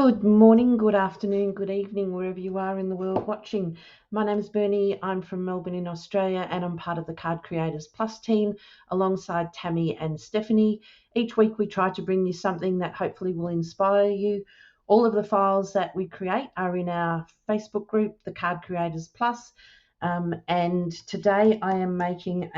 Good morning, good afternoon, good evening, wherever you are in the world watching. My name is Bernie. I'm from Melbourne in Australia, and I'm part of the Card Creators Plus team alongside Tammy and Stephanie. Each week we try to bring you something that hopefully will inspire you. All of the files that we create are in our Facebook group, the Card Creators Plus. And today I am making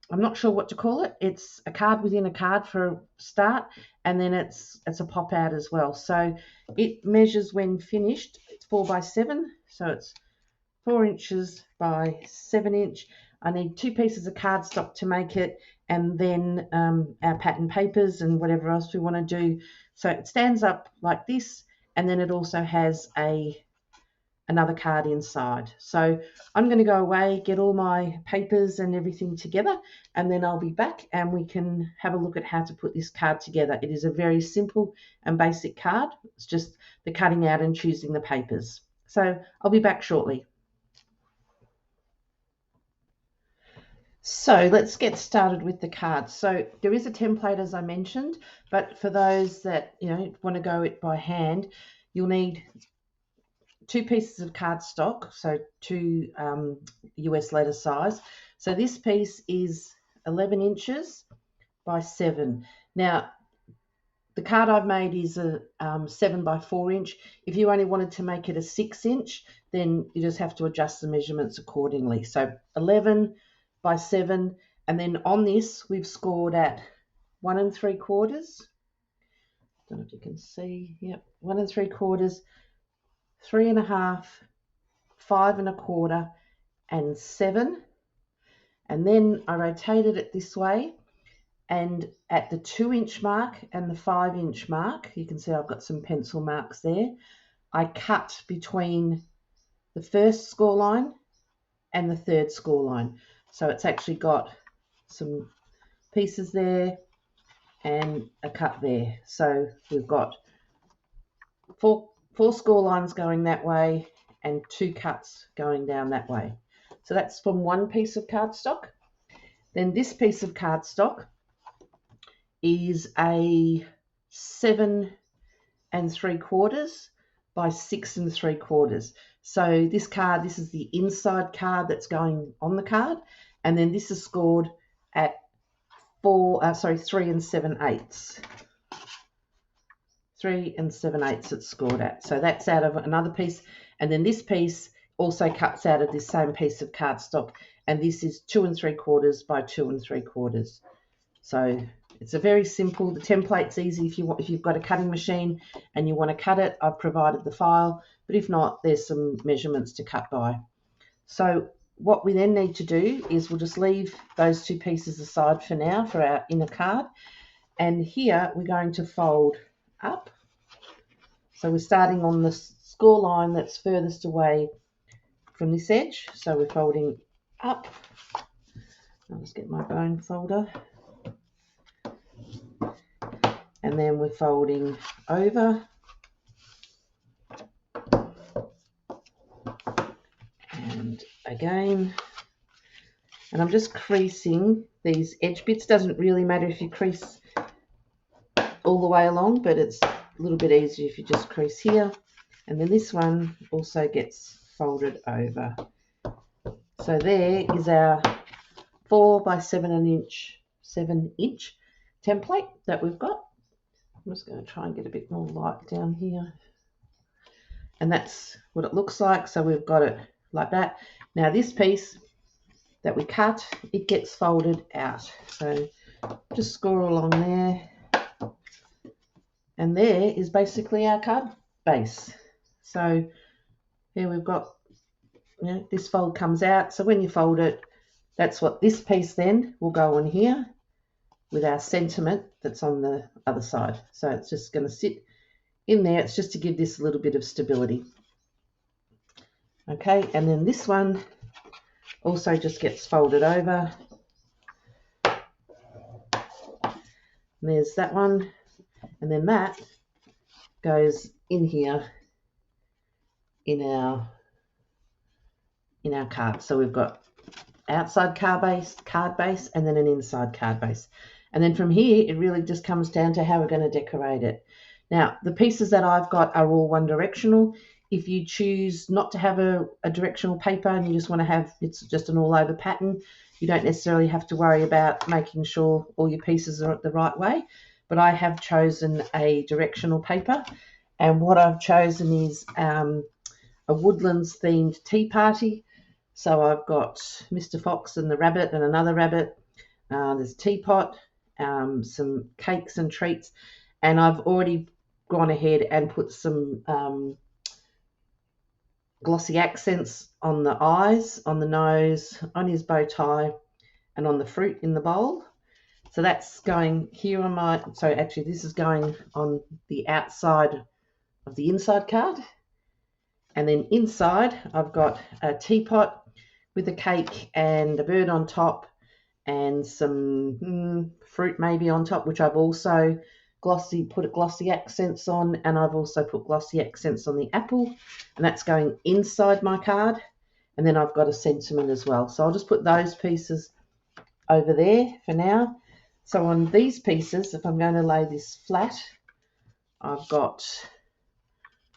I'm not sure what to call it. It's a card within a card for a start, and then it's a pop out as well. So it measures, when finished, it's 4x7, so it's 4 inches by 7 inch. I need 2 pieces of cardstock to make it, and then our pattern papers and whatever else we want to do. So it stands up like this, and then it also has another card inside. So I'm going to go away, get all my papers and everything together, and then I'll be back and we can have a look at how to put this card together. It is a very simple and basic card. It's just the cutting out and choosing the papers. So I'll be back shortly. So let's get started with the card. So there is a template, as I mentioned, but for those that want to go it by hand, you'll need 2 pieces of cardstock, so 2 US letter size. So this piece is 11 inches by 7. Now, the card I've made is a 7 by 4 inch. If you only wanted to make it a 6 inch, then you just have to adjust the measurements accordingly. So 11 by 7, and then on this we've scored at 1 3/4. Don't know if you can see. Yep, 1 3/4. 3 1/2, 5 1/4, and 7. And then I rotated it this way, and at the 2 inch mark and the 5 inch mark, you can see I've got some pencil marks there, I cut between the first score line and the third score line. So it's actually got some pieces there and a cut there. So we've got four score lines going that way and 2 cuts going down that way. So that's from one piece of cardstock. Then this piece of cardstock is a 7 3/4 by 6 3/4. So this is the inside card that's going on the card, and then this is scored at 3 7/8. 3 7/8 it's scored at. So that's out of another piece, and then this piece also cuts out of this same piece of cardstock, and this is 2 3/4 by 2 3/4. So it's a very simple. The template's easy if you've got a cutting machine and you want to cut it. I've provided the file, but if not, there's some measurements to cut by. So what we then need to do is we'll just leave those 2 pieces aside for now for our inner card, and here we're going to fold up. So we're starting on the score line that's furthest away from this edge. So we're folding up. I'll just get my bone folder. And then we're folding over. And again. And I'm just creasing these edge bits. Doesn't really matter if you crease all the way along, but it's a little bit easier if you just crease here. And then this one also gets folded over. So there is our 4 by 7 inch template that we've got. I'm just going to try and get a bit more light down here. And that's what it looks like. So we've got it like that. Now this piece that we cut, it gets folded out. So just score along there. And there is basically our card base. So here we've got, this fold comes out. So when you fold it, that's what this piece then will go on here with our sentiment that's on the other side. So it's just going to sit in there. It's just to give this a little bit of stability. Okay, and then this one also just gets folded over. And there's that one. And then that goes in here in our card. So we've got outside card base, and then an inside card base. And then from here, it really just comes down to how we're going to decorate it. Now, the pieces that I've got are all one directional. If you choose not to have a directional paper and you just want to have, it's just an all over pattern, you don't necessarily have to worry about making sure all your pieces are the right way. But I have chosen a directional paper, and what I've chosen is a Woodlands themed tea party. So I've got Mr. Fox and the rabbit and another rabbit. There's a teapot, some cakes and treats, and I've already gone ahead and put some glossy accents on the eyes, on the nose, on his bow tie, and on the fruit in the bowl. So that's going here on my, so actually this is going on the outside of the inside card. And then inside I've got a teapot with a cake and a bird on top and some fruit maybe on top, which I've also put glossy accents on, and I've also put glossy accents on the apple, and that's going inside my card. And then I've got a sentiment as well. So I'll just put those pieces over there for now. So on these pieces, if I'm going to lay this flat, I've got,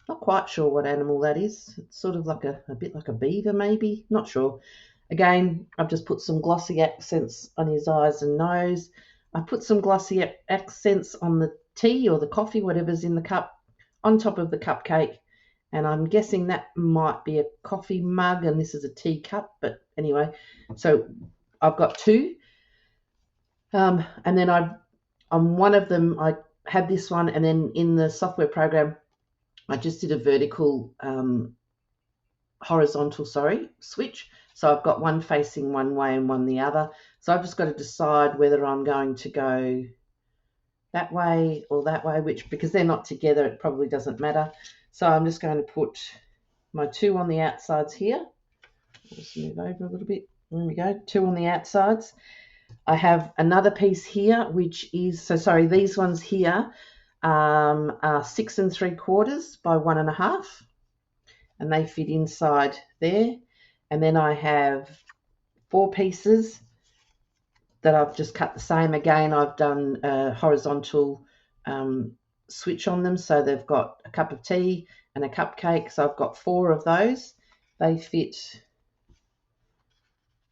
not quite sure what animal that is. It's sort of like a bit like a beaver maybe, not sure. Again, I've just put some glossy accents on his eyes and nose. I put some glossy accents on the tea or the coffee, whatever's in the cup, on top of the cupcake. And I'm guessing that might be a coffee mug and this is a tea cup. But anyway, so I've got two. And then on one of them, I had this one. And then in the software program, I just did a vertical, horizontal, switch. So I've got one facing one way and one the other. So I've just got to decide whether I'm going to go that way or that way, which, because they're not together, it probably doesn't matter. So I'm just going to put my two on the outsides here. I'll just move over a little bit. There we go, two on the outsides. I have another piece here, which is, these ones here are 6 3/4 by 1 1/2, and they fit inside there. And then I have 4 pieces that I've just cut the same. Again, I've done a horizontal switch on them. So they've got a cup of tea and a cupcake. So I've got 4 of those. They fit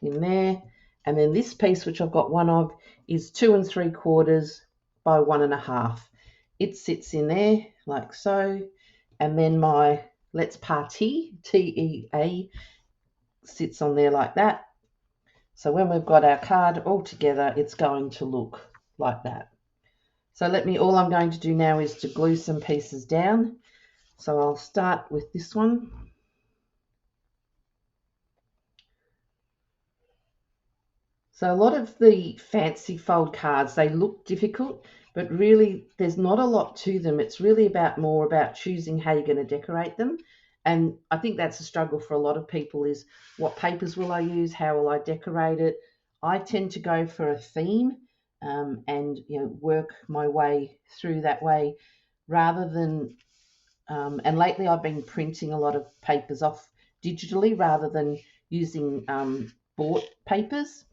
in there. And then this piece, which I've got one of, is 2 3/4 by 1 1/2. It sits in there like so. And then my Let's Party, TEA, sits on there like that. So when we've got our card all together, it's going to look like that. So all I'm going to do now is to glue some pieces down. So I'll start with this one. So a lot of the fancy fold cards, they look difficult, but really there's not a lot to them. It's really more about choosing how you're going to decorate them. And I think that's a struggle for a lot of people, is what papers will I use? How will I decorate it? I tend to go for a theme and work my way through that way, rather than, and lately I've been printing a lot of papers off digitally rather than using bought papers.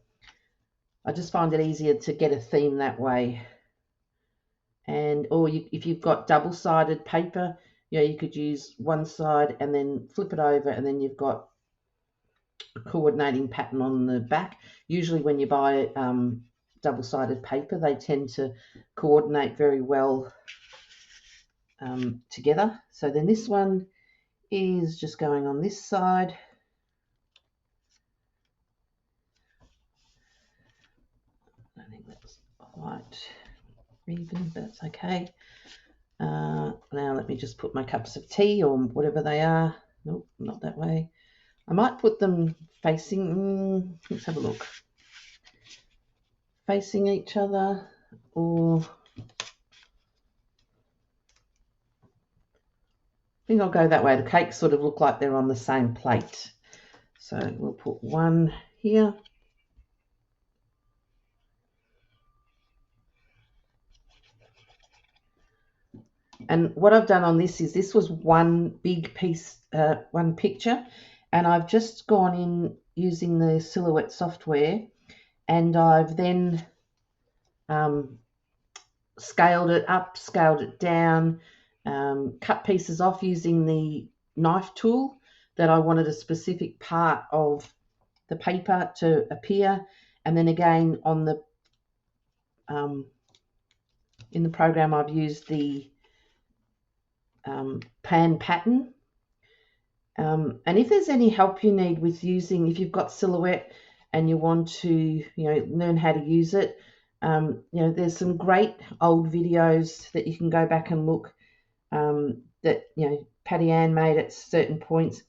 I just find it easier to get a theme that way. And if you've got double-sided paper, you could use one side and then flip it over, and then you've got a coordinating pattern on the back. Usually when you buy double-sided paper, they tend to coordinate very well together. So then this one is just going on this side. I don't think that's quite even, but that's okay. Now let me just put my cups of tea or whatever they are. Nope, not that way. I might put them facing, let's have a look. Facing each other, or I think I'll go that way. The cakes sort of look like they're on the same plate. So we'll put one here. And what I've done on this was one big piece, one picture, and I've just gone in using the Silhouette software, and I've then scaled it up, scaled it down, cut pieces off using the knife tool that I wanted a specific part of the paper to appear. And then again on the in the program I've used the pan pattern. And if there's any help you need with using, if you've got Silhouette and you want to, learn how to use it, there's some great old videos that you can go back and look that, Patty Ann made at certain points.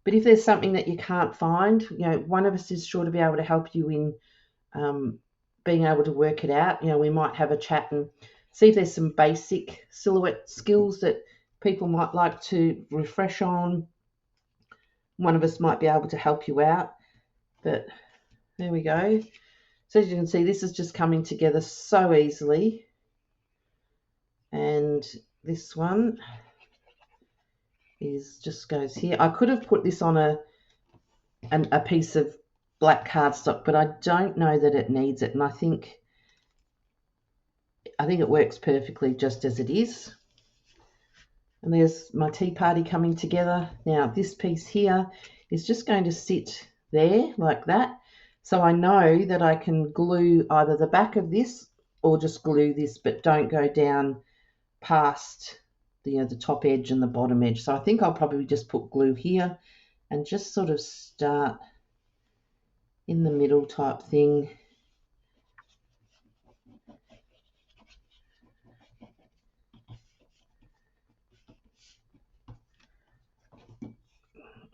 But if there's something that you can't find, one of us is sure to be able to help you in being able to work it out. We might have a chat and see if there's some basic silhouette skills that people might like to refresh on. One of us might be able to help you out. But there we go. So as you can see, this is just coming together so easily. And this one just goes here. I could have put this on a piece of black cardstock, but I don't know that it needs it, and I think it works perfectly just as it is. And there's my tea party coming together. Now this piece here is just going to sit there like that, so I know that I can glue either the back of this or just glue this, but don't go down past the top edge and the bottom edge. So I think I'll probably just put glue here and just sort of start in the middle type thing.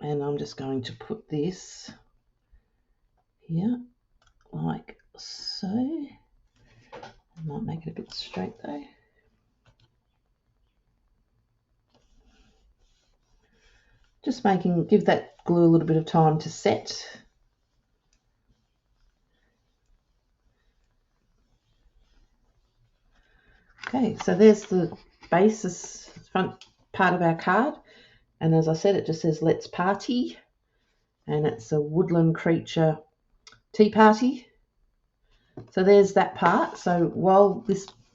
And I'm just going to put this here like so. I might make it a bit straight though. Just give that glue a little bit of time to set. Okay, so there's the basis front part of our card. And as I said, it just says let's party. And it's a woodland creature tea party. So there's that part. So while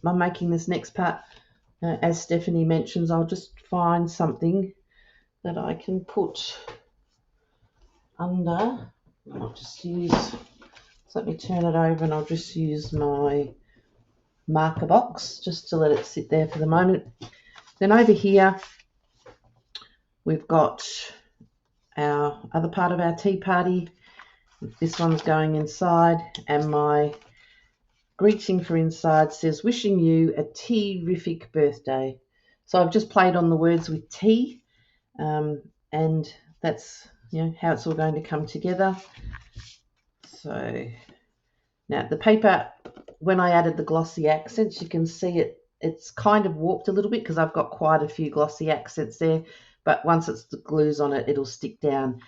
I'm making this next part, as Stephanie mentions, I'll just find something that I can put under. I'll just use, so let me turn it over and I'll just use my marker box just to let it sit there for the moment. Then over here, we've got our other part of our tea party. This one's going inside, and my greeting for inside says, wishing you a tea-rific birthday. So I've just played on the words with tea, and that's how it's all going to come together. So now the paper, when I added the glossy accents, you can see it's kind of warped a little bit because I've got quite a few glossy accents there, but once the glue's on it, it'll stick down.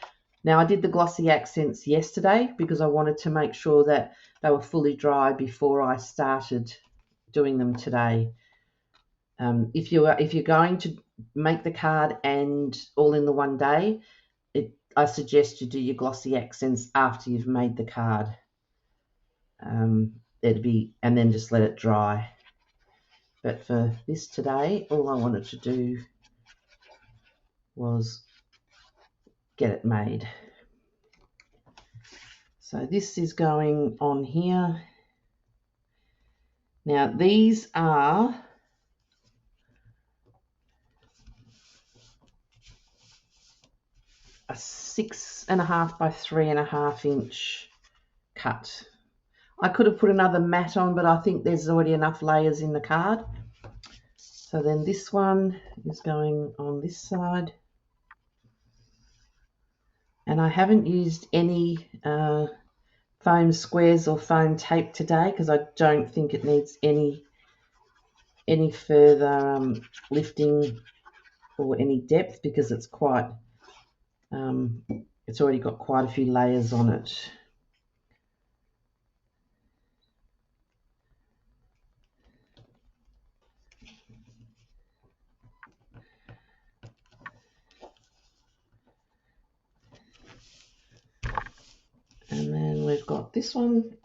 Now I did the glossy accents yesterday because I wanted to make sure that they were fully dry before I started doing them today. If you're going to make the card and all in the one day, I suggest you do your glossy accents after you've made the card. And then just let it dry. But for this today, all I wanted to do was get it made. So this is going on here. Now these are a 6.5 by 3.5 inch cut. I could have put another mat on, but I think there's already enough layers in the card. So then this one is going on this side. And I haven't used any foam squares or foam tape today because I don't think it needs any further lifting or any depth, because it's quite it's already got quite a few layers on it. And then we've got this one.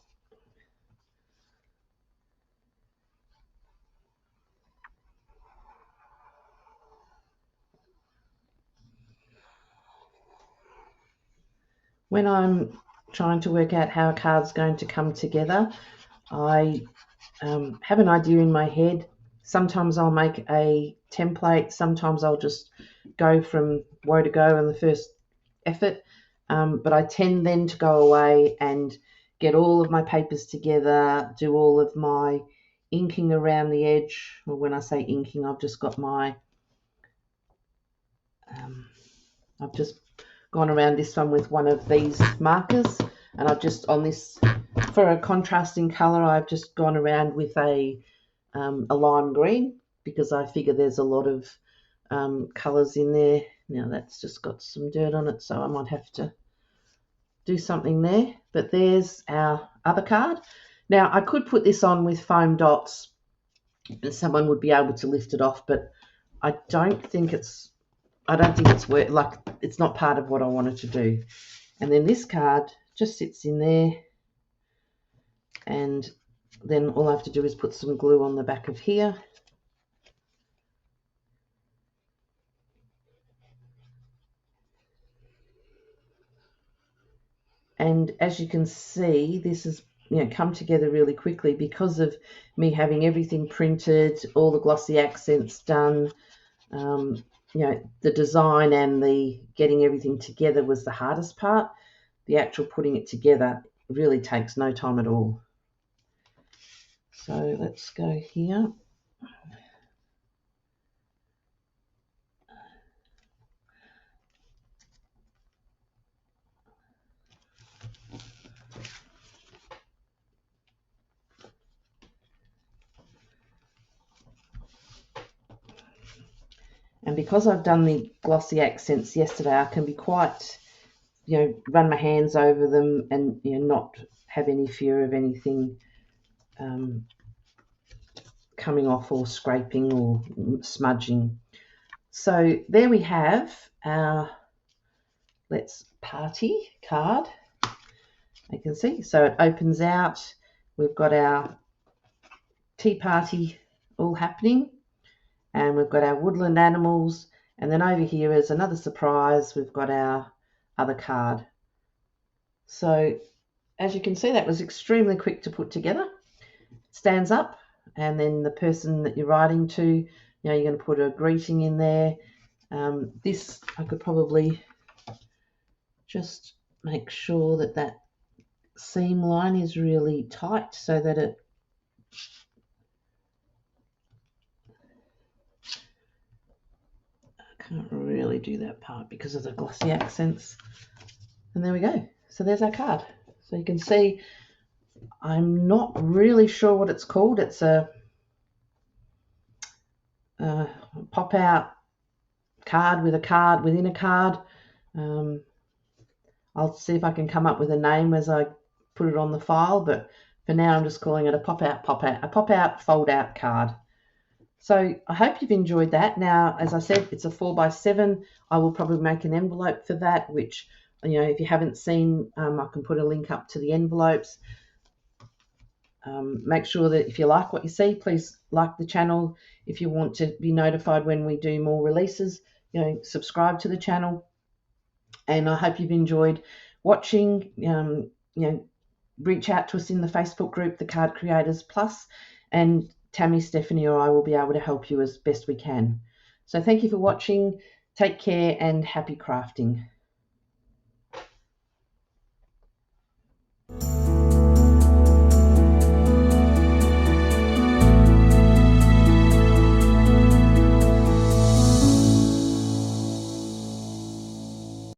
when I'm trying to work out how a card's going to come together, I have an idea in my head. Sometimes I'll make a template, sometimes I'll just go from woe to go in the first effort, but I tend then to go away and get all of my papers together, do all of my inking around the edge. Well, when I say inking, I've just got my I've just gone around this one with one of these markers, and I've just on this, for a contrasting colour, I've just gone around with a lime green, because I figure there's a lot of colours in there. Now that's just got some dirt on it, so I might have to do something there. But there's our other card. Now I could put this on with foam dots and someone would be able to lift it off, but I don't think it's worth, like, it's not part of what I wanted to do. And then this card just sits in there, and then all I have to do is put some glue on the back of here. And as you can see, this has come together really quickly because of me having everything printed, all the glossy accents done. The design and the getting everything together was the hardest part. The actual putting it together really takes no time at all. So let's go here. And because I've done the glossy accents yesterday, I can be quite, run my hands over them and not have any fear of anything coming off or scraping or smudging. So there we have our Let's Party card. You can see, so it opens out. We've got our tea party all happening, and we've got our woodland animals, and then over here is another surprise. We've got our other card. So as you can see, that was extremely quick to put together. It stands up, and then the person that you're writing to, you're going to put a greeting in there. This, I could probably just make sure that that seam line is really tight so that it can't really do that part because of the glossy accents. And there we go. So there's our card. So you can see, I'm not really sure what it's called. It's a pop-out card with a card within a card. I'll see if I can come up with a name as I put it on the file, but for now I'm just calling it a pop-out fold-out card. So I hope you've enjoyed that. Now, as I said, it's a 4x7. I will probably make an envelope for that, which, if you haven't seen, I can put a link up to the envelopes. Make sure that if you like what you see, please like the channel. If you want to be notified when we do more releases, subscribe to the channel. And I hope you've enjoyed watching. Reach out to us in the Facebook group, the Card Creators Plus, and Tammy, Stephanie, or I will be able to help you as best we can. So thank you for watching. Take care and happy crafting.